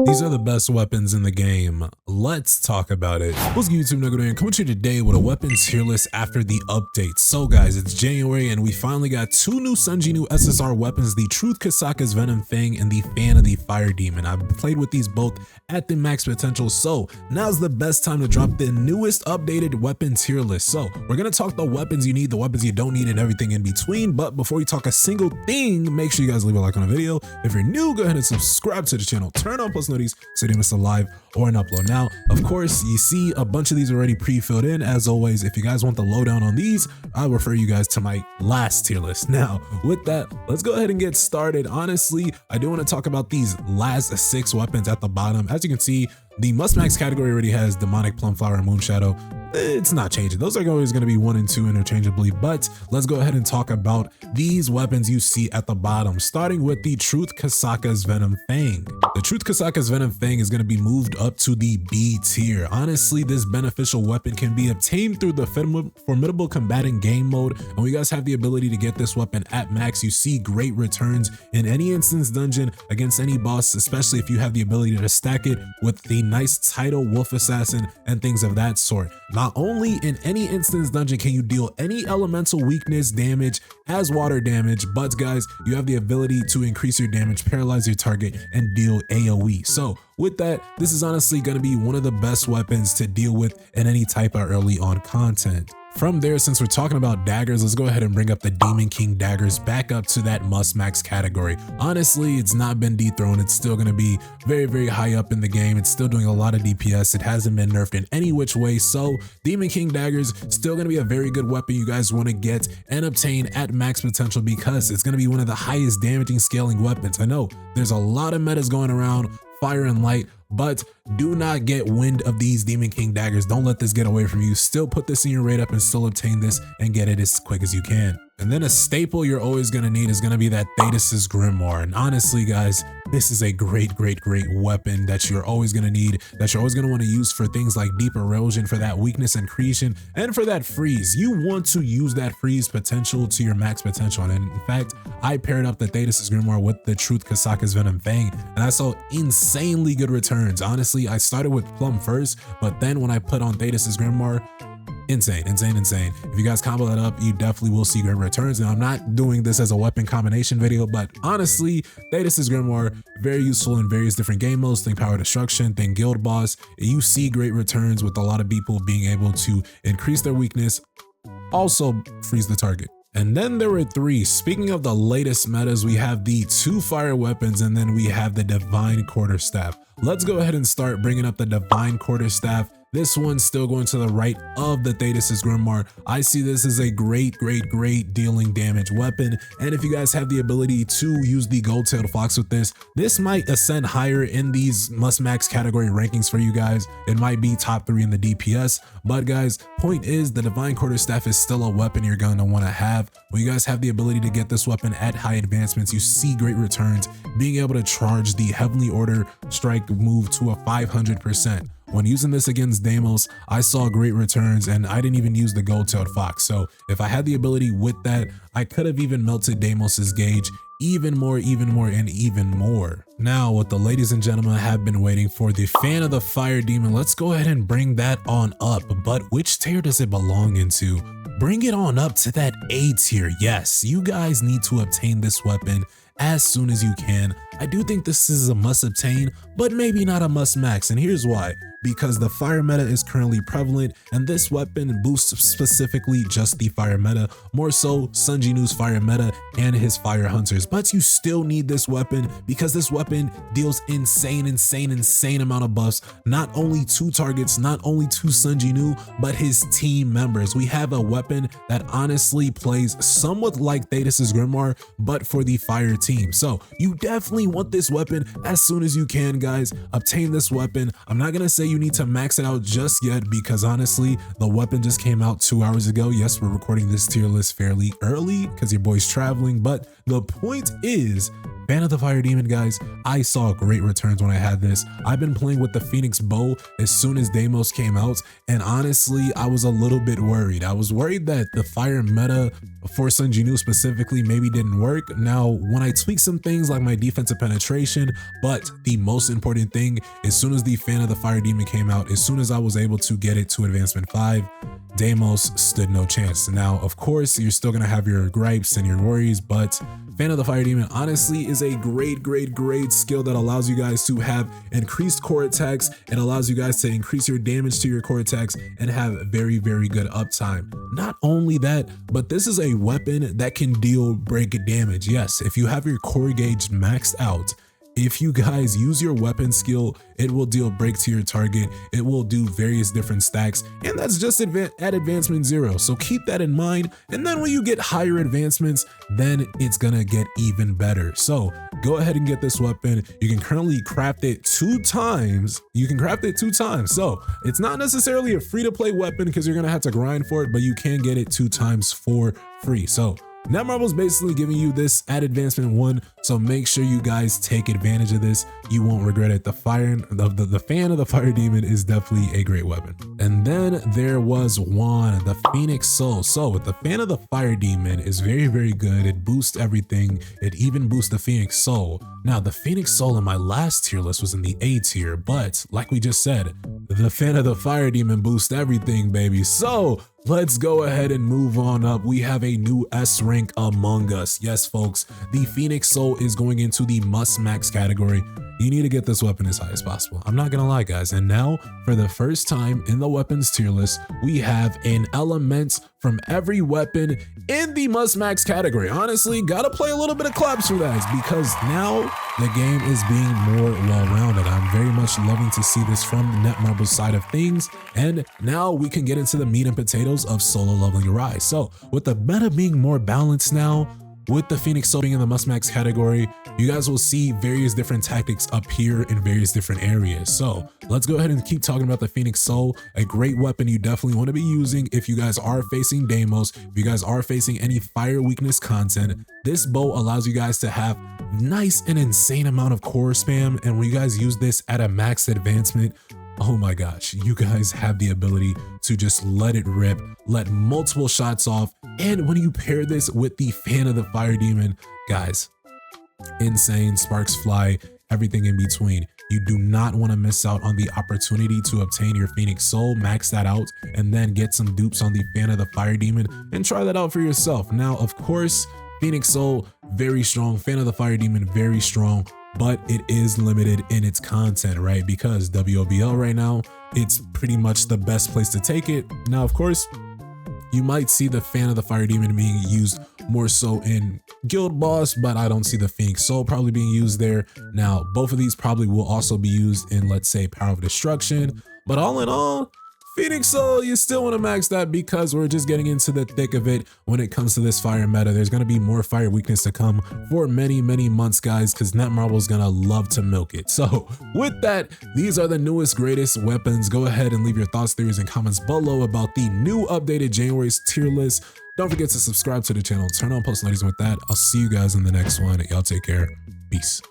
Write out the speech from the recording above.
These are the best weapons in the game. Let's talk about it. What's good, YouTube? NoGoodEman coming to you today with a weapons tier list after the update. So guys, it's January and we finally got two new Sunjinu SSR weapons, the Truth KASAKA'S Venom FANG and the Fan of the Fire Demon. I've played with these both at the max potential, so now's the best time to drop the newest updated weapon tier list. So we're gonna talk the weapons you need, the weapons you don't need, and everything in between. But before we talk a single thing, make sure you guys leave a like on the video. If you're new, go ahead and subscribe to the channel, turn on post notifications so you don't miss a live or an upload. Now, of course, you see a bunch of these already pre-filled in. As always, if you guys want the lowdown on these, I'll refer you guys to my last tier list. Now, with that, let's go ahead and get started. Honestly, I do want to talk about these last 6 weapons at the bottom. As you can see, the must-max category already has Demonic, Plumflower, and Moonshadow. It's not changing. Those are always going to be 1 and 2 interchangeably, but let's go ahead and talk about these weapons you see at the bottom, starting with the Truth KASAKA'S Venom FANG. The Truth KASAKA'S Venom FANG is going to be moved up to the B tier. Honestly, this beneficial weapon can be obtained through the Formidable Combatant game mode, and when you guys have the ability to get this weapon at max, you see great returns in any instance dungeon against any boss, especially if you have the ability to stack it with the nice title Wolf Assassin and things of that sort. Not only in any instance dungeon can you deal any elemental weakness damage as water damage, but guys, you have the ability to increase your damage, paralyze your target, and deal AoE. So with that, this is honestly going to be one of the best weapons to deal with in any type of early on content. From there, since we're talking about daggers, let's go ahead and bring up the Demon King daggers back up to that must max category. Honestly, it's not been dethroned. It's still going to be very, very high up in the game. It's still doing a lot of DPS. It hasn't been nerfed in any which way. So Demon King daggers still going to be a very good weapon you guys want to get and obtain at max potential, because it's going to be one of the highest damaging scaling weapons. I know there's a lot of metas going around, fire and light, but do not get wind of these Demon King daggers. Don't let this get away from you. Still put this in your raid up and still obtain this and get it as quick as you can. And then a staple you're always going to need is going to be that THETIS Grimoire. And honestly, guys, this is a great weapon that you're always going to need, that you're always going to want to use for things like deep erosion, for that weakness and creation, and for that freeze. You want to use that freeze potential to your max potential. And in fact, I paired up the THETIS Grimoire with the Truth KASAKA'S Venom FANG, and I saw insanely good returns. Honestly, I started with Plum first, but then when I put on THETIS Grimoire, insane. If you guys combo that up, you definitely will see great returns. Now, I'm not doing this as a weapon combination video, but honestly, THETIS Grimoire, very useful in various different game modes. Think Power Destruction, think Guild Boss. You see great returns with a lot of people being able to increase their weakness, also freeze the target. And then there were 3. Speaking of the latest metas, we have the 2 fire weapons, and then we have the Divine Quarterstaff. Let's go ahead and start bringing up the Divine Quarterstaff. This one's still going to the right of the THETIS Grimoire. I see this as a great dealing damage weapon. And if you guys have the ability to use the gold-tailed fox with this, this might ascend higher in these must-max category rankings for you guys. It might be top 3 in the DPS. But guys, point is, the Divine Quarterstaff is still a weapon you're going to want to have. When you guys have the ability to get this weapon at high advancements, you see great returns, being able to charge the Heavenly Order strike move to a 500%. When using this against Deimos, I saw great returns, and I didn't even use the gold-tailed fox. So if I had the ability with that, I could have even melted Deimos's gauge even more. Now, what the ladies and gentlemen have been waiting for, the Fan of the Fire Demon, let's go ahead and bring that on up. But which tier does it belong into? Bring it on up to that A tier. Yes, you guys need to obtain this weapon as soon as you can. I do think this is a must obtain, but maybe not a must max, and here's why. Because the fire meta is currently prevalent, and this weapon boosts specifically just the fire meta, more so Sunjinu's fire meta and his fire hunters. But you still need this weapon, because this weapon deals insane amount of buffs, not only to targets, not only to Sunjinu, but his team members. We have a weapon that honestly plays somewhat like THETIS Grimoire, but for the fire team. So you definitely want this weapon as soon as you can, guys. Obtain this weapon. I'm not gonna say you need to max it out just yet, because honestly, the weapon just came out 2 hours ago. Yes, we're recording this tier list fairly early because your boy's traveling, but the point is, Fan of the Fire Demon, guys, I saw great returns when I had this. I've been playing with the Phoenix bow as soon as Deimos came out, and honestly, I was a little bit worried. I was worried that the fire meta for Sun Jinwoo specifically maybe didn't work. Now, when I tweaked some things like my defensive penetration, but the most important thing, as soon as the Fan of the Fire Demon came out, as soon as I was able to get it to Advancement 5, Deimos stood no chance. Now, of course, you're still gonna have your gripes and your worries, but Fan of the Fire Demon honestly is a great skill that allows you guys to have increased core attacks. It allows you guys to increase your damage to your core attacks and have very good uptime. Not only that, but this is a weapon that can deal break damage. Yes, if you have your core gauge maxed out, if you guys use your weapon skill, it will deal break to your target. It will do various different stacks, and that's just at advancement 0. So keep that in mind. And then when you get higher advancements, then it's gonna get even better. So go ahead and get this weapon. You can currently craft it 2 times. So it's not necessarily a free to play weapon because you're gonna have to grind for it, but you can get it 2 times for free. So Netmarble is basically giving you this at advancement 1, so make sure you guys take advantage of this. You won't regret it. The Fan of the Fire Demon is definitely a great weapon. And then there was one, the Phoenix Soul. So with the Fan of the Fire Demon is very good. It boosts everything. It even boosts the Phoenix Soul. Now the Phoenix Soul in my last tier list was in the A tier, but like we just said, the Fan of the Fire Demon boosts everything, baby. So let's go ahead and move on up. We have a new S rank among us. Yes, folks, the Phoenix Soul is going into the must max category. You need to get this weapon as high as possible. I'm not gonna lie, guys. And now, for the first time in the weapons tier list, we have an element from every weapon in the must max category. Honestly, gotta play a little bit of claps for that because now the game is being more well-rounded. I'm very much loving to see this from the Netmarble's side of things. And now we can get into the meat and potatoes of solo leveling your rise. So with the meta being more balanced now, with the Phoenix Soul being in the must max category, you guys will see various different tactics appear in various different areas. So let's go ahead and keep talking about the Phoenix Soul, a great weapon you definitely want to be using if you guys are facing Deimos, if you guys are facing any fire weakness content. This bow allows you guys to have nice and insane amount of core spam, and when you guys use this at a max advancement, oh my gosh, you guys have the ability to just let it rip, let multiple shots off. And when you pair this with the Fan of the Fire Demon, guys, insane, sparks fly, everything in between. You do not want to miss out on the opportunity to obtain your Phoenix Soul, max that out, and then get some dupes on the Fan of the Fire Demon and try that out for yourself. Now, of course, Phoenix Soul, very strong, Fan of the Fire Demon, very strong, but it is limited in its content, right? Because WOBL right now, it's pretty much the best place to take it. Now, of course, you might see the Fan of the Fire Demon being used more so in Guild Boss, but I don't see the Phoenix Soul probably being used there. Now, both of these probably will also be used in, let's say, Power of Destruction, but all in all, Phoenix Soul, you still want to max that because we're just getting into the thick of it when it comes to this fire meta. There's going to be more fire weakness to come for many months, guys, because Netmarble is going to love to milk it. So with that, these are the newest, greatest weapons. Go ahead and leave your thoughts, theories, and comments below about the new updated January's tier list. Don't forget to subscribe to the channel, turn on post notifications. With that, I'll see you guys in the next one. Y'all take care. Peace.